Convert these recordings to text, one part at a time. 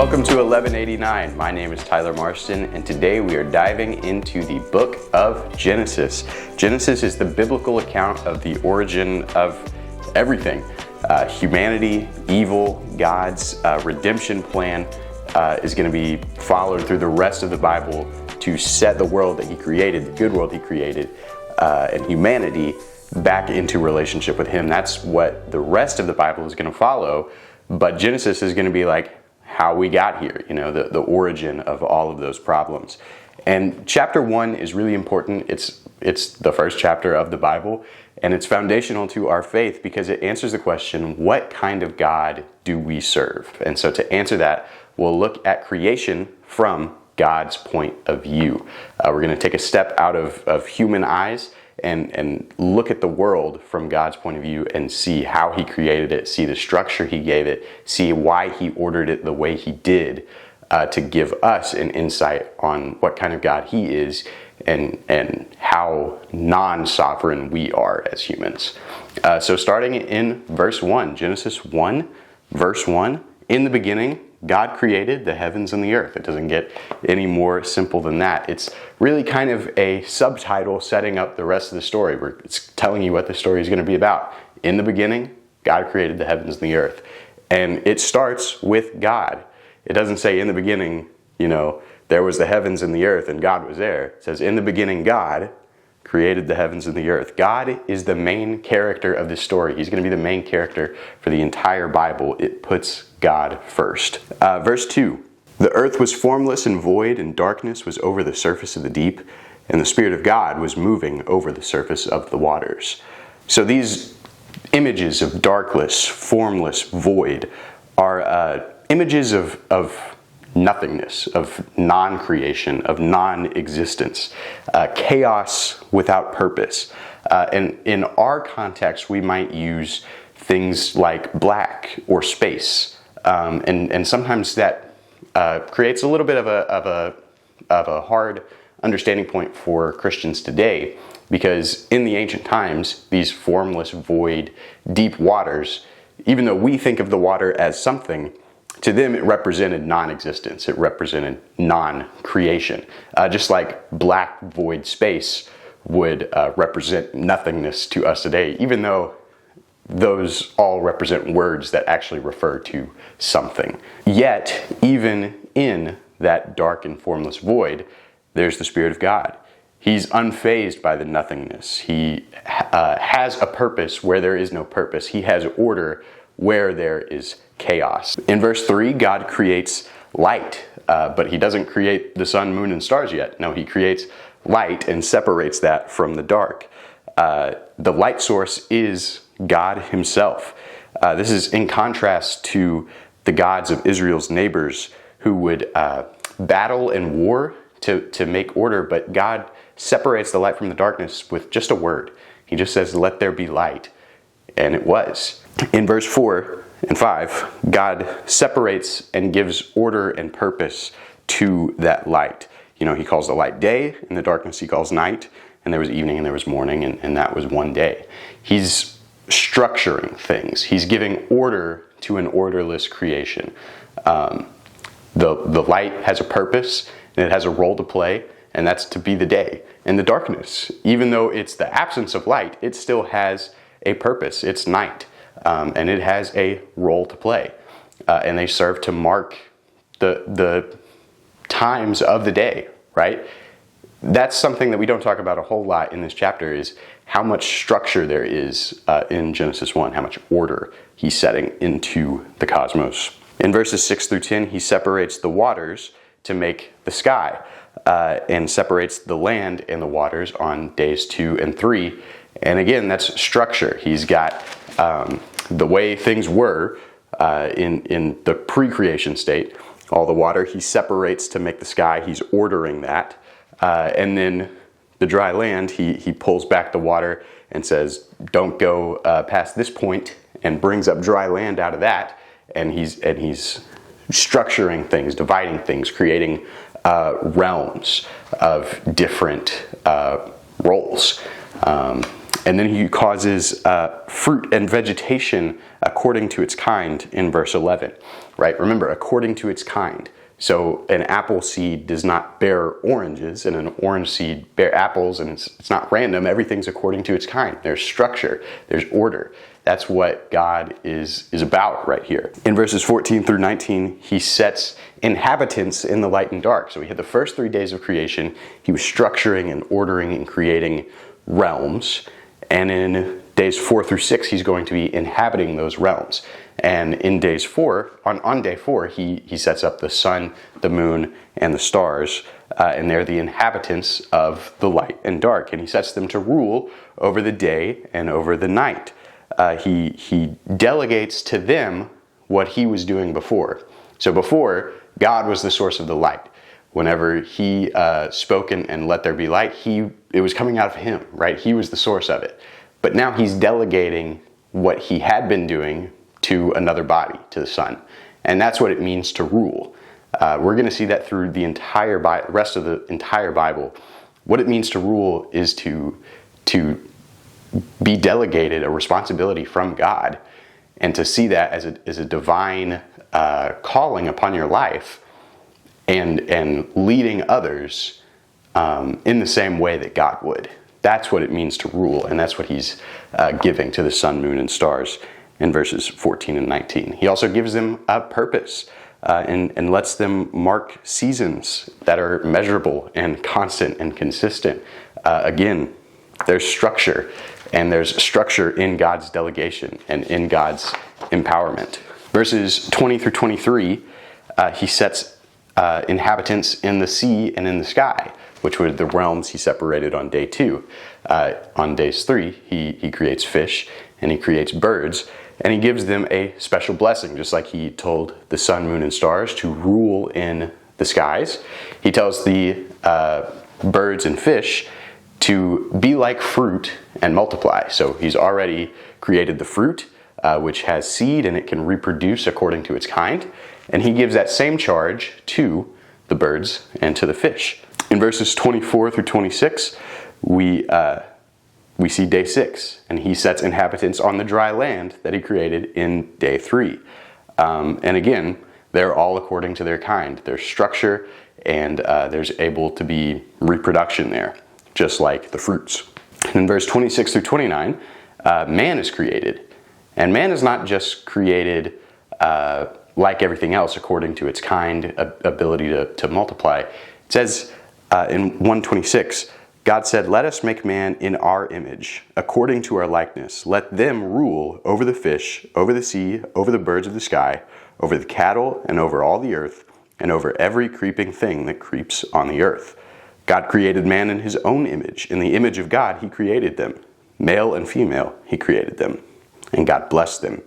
Welcome to 1189. My name is Tyler Marston, and today we are diving into the book of Genesis. Genesis is the biblical account of the origin of everything. Humanity, evil, God's redemption plan is going to be followed through the rest of the Bible to set the world that He created, the good world He created, and humanity back into relationship with Him. That's what the rest of the Bible is going to follow, but Genesis is going to be like how we got here, the origin of all of those problems. And chapter 1 is really important. It's the first chapter of the Bible, and it's foundational to our faith because it answers the question, what kind of God do we serve? And so to answer that, we'll look at creation from God's point of view. We're going to take a step out of human eyes and look at the world from God's point of view and see how He created it, see the structure He gave it, see why He ordered it the way He did, to give us an insight on what kind of God He is and how non-sovereign we are as humans. So starting in verse 1, Genesis 1, verse 1, in the beginning, God created the heavens and the earth. It doesn't get any more simple than that. It's really kind of a subtitle setting up the rest of the story, where it's telling you what the story is going to be about. In the beginning, God created the heavens and the earth. And it starts with God. It doesn't say in the beginning, there was the heavens and the earth and God was there. It says in the beginning, God created the heavens and the earth. God is the main character of this story. He's going to be the main character for the entire Bible. It puts God first. Verse 2, the earth was formless and void, and darkness was over the surface of the deep, and the Spirit of God was moving over the surface of the waters. So these images of darkness, formless, void, are images of nothingness, of non-creation, of non-existence, chaos without purpose. And in our context, we might use things like black or space, and sometimes that creates a little bit of a hard understanding point for Christians today, because in the ancient times, these formless, void, deep waters, even though we think of the water as something, to them, it represented non-existence. It represented non-creation. Just like black void space would represent nothingness to us today, even though those all represent words that actually refer to something. Yet, even in that dark and formless void, there's the Spirit of God. He's unfazed by the nothingness. He has a purpose where there is no purpose. He has order where there is chaos. In verse 3, God creates light, but He doesn't create the sun, moon, and stars yet. No, He creates light and separates that from the dark. The light source is God Himself. This is in contrast to the gods of Israel's neighbors who would battle and war to make order, but God separates the light from the darkness with just a word. He just says, "Let there be light," and it was. In verse 4 and 5, God separates and gives order and purpose to that light. He calls the light day, and the darkness He calls night, and there was evening and there was morning, and that was one day. He's structuring things. He's giving order to an orderless creation. The light has a purpose, and it has a role to play, and that's to be the day. And the darkness, even though it's the absence of light, it still has a purpose. It's night. And it has a role to play. And they serve to mark the times of the day, right? That's something that we don't talk about a whole lot in this chapter, is how much structure there is in Genesis 1, how much order He's setting into the cosmos. In verses 6 through 10, He separates the waters to make the sky, and separates the land and the waters on days 2 and 3. And again, that's structure. He's got the way things were in the pre-creation state. All the water He separates to make the sky. He's ordering that. And then the dry land, he pulls back the water and says, don't go past this point, and brings up dry land out of that. And he's structuring things, dividing things, creating realms of different roles. And then he causes fruit and vegetation according to its kind in verse 11, right? Remember, according to its kind. So an apple seed does not bear oranges, and an orange seed bear apples, and it's not random. Everything's according to its kind. There's structure, there's order. That's what God is about right here. In verses 14 through 19, he sets inhabitants in the light and dark. So we had the first 3 days of creation. He was structuring and ordering and creating realms. And in days 4 through 6, he's going to be inhabiting those realms. And in days 4, on day 4, he sets up the sun, the moon, and the stars. And they're the inhabitants of the light and dark. And he sets them to rule over the day and over the night. He delegates to them what he was doing before. So before, God was the source of the light. Whenever he spoke and let there be light, it was coming out of him, right? He was the source of it. But now he's delegating what he had been doing to another body, to the Son. And that's what it means to rule. We're going to see that through the rest of the entire Bible. What it means to rule is to be delegated a responsibility from God, and to see that as a divine calling upon your life, and leading others in the same way that God would. That's what it means to rule, and that's what he's giving to the sun, moon, and stars in verses 14 and 19. He also gives them a purpose and lets them mark seasons that are measurable and constant and consistent. Again, there's structure, and there's structure in God's delegation and in God's empowerment. Verses 20 through 23, he sets inhabitants in the sea and in the sky, which were the realms he separated on day 2. On days 3, he creates fish and he creates birds, and he gives them a special blessing, just like he told the sun, moon, and stars to rule in the skies. He tells the birds and fish to be like fruit and multiply. So he's already created the fruit, which has seed and it can reproduce according to its kind. And he gives that same charge to the birds and to the fish. In verses 24 through 26, we see day 6, and he sets inhabitants on the dry land that he created in day 3. And again, they're all according to their kind. There's structure, and there's able to be reproduction there, just like the fruits. And in verse 26 through 29, man is created. And man is not just created like everything else according to its kind, ability to multiply. It says in 1:26, God said, "Let us make man in our image, according to our likeness. Let them rule over the fish, over the sea, over the birds of the sky, over the cattle, and over all the earth, and over every creeping thing that creeps on the earth." God created man in his own image. In the image of God, he created them. Male and female, he created them. And God blessed them.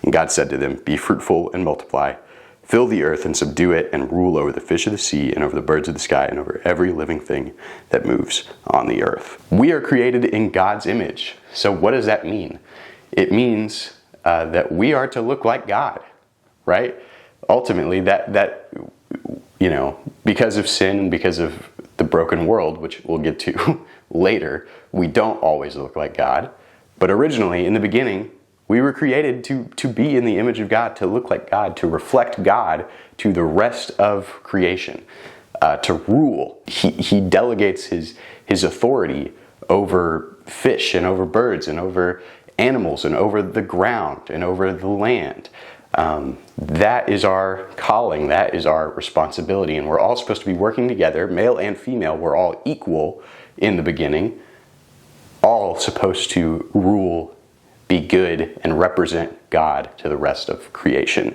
And God said to them, "Be fruitful and multiply. Fill the earth and subdue it, and rule over the fish of the sea, and over the birds of the sky, and over every living thing that moves on the earth." We are created in God's image. So what does that mean? It means that we are to look like God, right? Ultimately, that because of sin and because of the broken world, which we'll get to later, we don't always look like God. But originally, in the beginning, we were created to be in the image of God, to look like God, to reflect God to the rest of creation, to rule. He delegates his authority over fish and over birds and over animals and over the ground and over the land. That is our calling. That is our responsibility. And we're all supposed to be working together, male and female. We're all equal in the beginning, all supposed to rule, be good, and represent God to the rest of creation.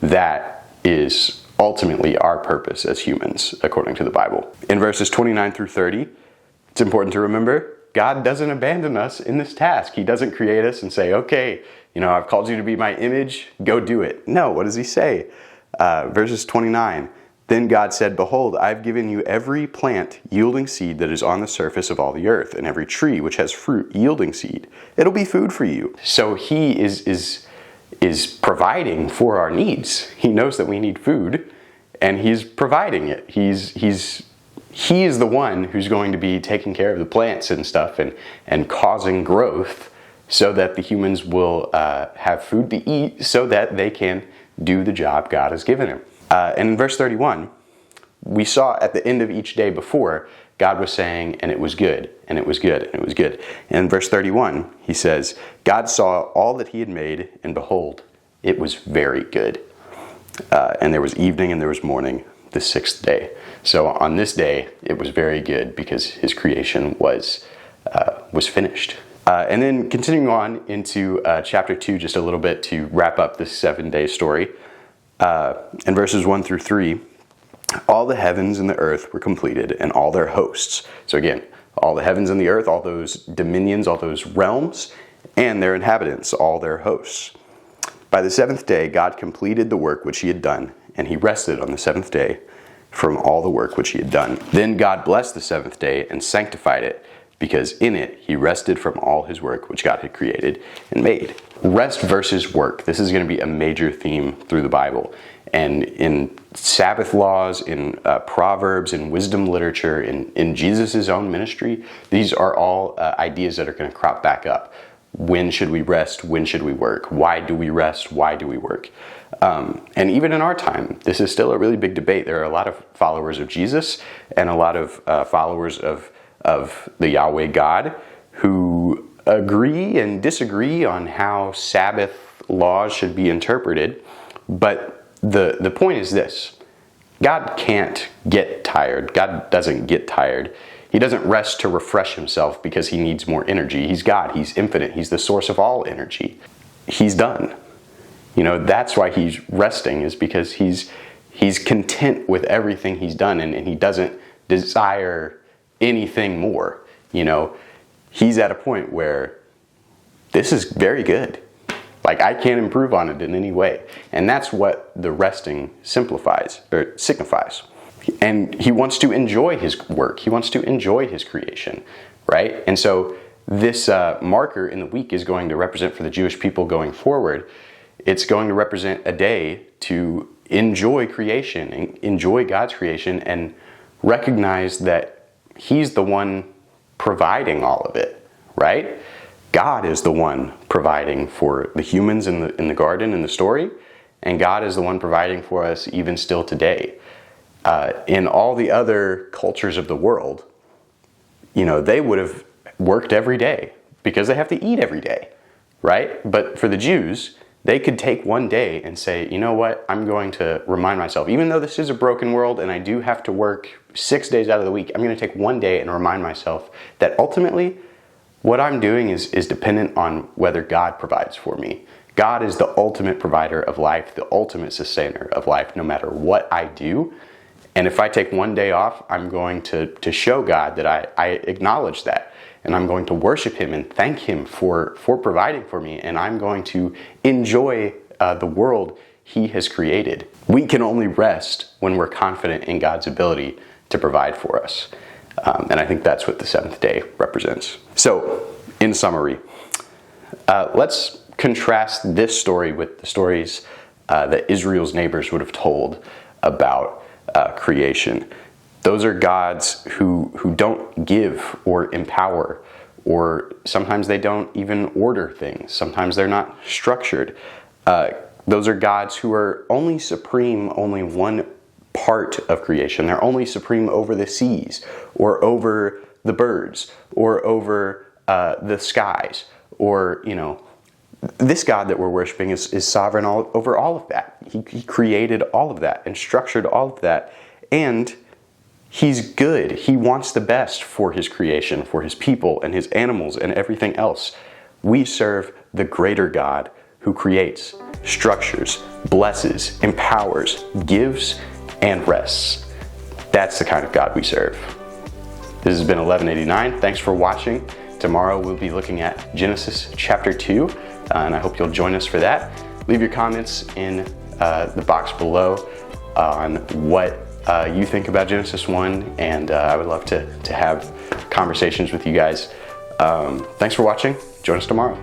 That is ultimately our purpose as humans, according to the Bible. In verses 29 through 30, it's important to remember, God doesn't abandon us in this task. He doesn't create us and say, "Okay, I've called you to be my image, go do it." No, what does he say? Verses 29, "Then God said, Behold, I've given you every plant yielding seed that is on the surface of all the earth, and every tree which has fruit yielding seed. It'll be food for you." So he is providing for our needs. He knows that we need food, and he's providing it. He's he is the one who's going to be taking care of the plants and stuff and causing growth so that the humans will have food to eat so that they can do the job God has given him. And in verse 31, we saw at the end of each day before, God was saying, and it was good, and it was good, and it was good. And in verse 31, he says, God saw all that he had made, and behold, it was very good. And there was evening and there was morning, the sixth day. So on this day, it was very good because his creation was finished. And then continuing on into chapter 2 just a little bit to wrap up this 7-day story. In verses 1 through 3, all the heavens and the earth were completed and all their hosts. So again, all the heavens and the earth, all those dominions, all those realms, and their inhabitants, all their hosts. By the seventh day, God completed the work which he had done, and he rested on the seventh day from all the work which he had done. Then God blessed the seventh day and sanctified it, because in it he rested from all his work which God had created and made. Rest versus work. This is going to be a major theme through the Bible. And in Sabbath laws, in Proverbs, in wisdom literature, in Jesus' own ministry, these are all ideas that are going to crop back up. When should we rest? When should we work? Why do we rest? Why do we work? And even in our time, this is still a really big debate. There are a lot of followers of Jesus and a lot of followers of the Yahweh God who agree and disagree on how Sabbath laws should be interpreted. But the point is this: God can't get tired. God doesn't get tired. He doesn't rest to refresh himself because he needs more energy. He's God. He's infinite. He's the source of all energy. He's done. That's why he's resting, is because he's content with everything he's done, and he doesn't desire anything more. He's at a point where this is very good. Like, I can't improve on it in any way. And that's what the resting signifies. And he wants to enjoy his work. He wants to enjoy his creation, right? And so this marker in the week is going to represent, for the Jewish people going forward, it's going to represent a day to enjoy creation and enjoy God's creation and recognize that he's the one providing all of it, right? God is the one providing for the humans in the garden in the story, and God is the one providing for us even still today. In all the other cultures of the world, they would have worked every day because they have to eat every day, right? But for the Jews, they could take one day and say, you know what, I'm going to remind myself, even though this is a broken world and I do have to work 6 days out of the week, I'm going to take one day and remind myself that ultimately what I'm doing is dependent on whether God provides for me. God is the ultimate provider of life, the ultimate sustainer of life, no matter what I do. And if I take one day off, I'm going to show God that I acknowledge that. And I'm going to worship him and thank him for providing for me. And I'm going to enjoy the world he has created. We can only rest when we're confident in God's ability to provide for us. And I think that's what the seventh day represents. So, in summary, let's contrast this story with the stories that Israel's neighbors would have told about creation. Those are gods who don't give or empower, or sometimes they don't even order things. Sometimes they're not structured. Those are gods who are only supreme, only one part of creation. They're only supreme over the seas, or over the birds, or over the skies, or, this God that we're worshiping is sovereign over all of that. He created all of that and structured all of that. And he's good. He wants the best for his creation, for his people and his animals and everything else. We serve the greater God who creates, structures, blesses, empowers, gives, and rests. That's the kind of God we serve. This has been 1189. Thanks for watching. Tomorrow we'll be looking at Genesis chapter 2. And I hope you'll join us for that. Leave your comments in the box below on what you think about Genesis 1, and I would love to have conversations with you guys. Thanks for watching. Join us tomorrow.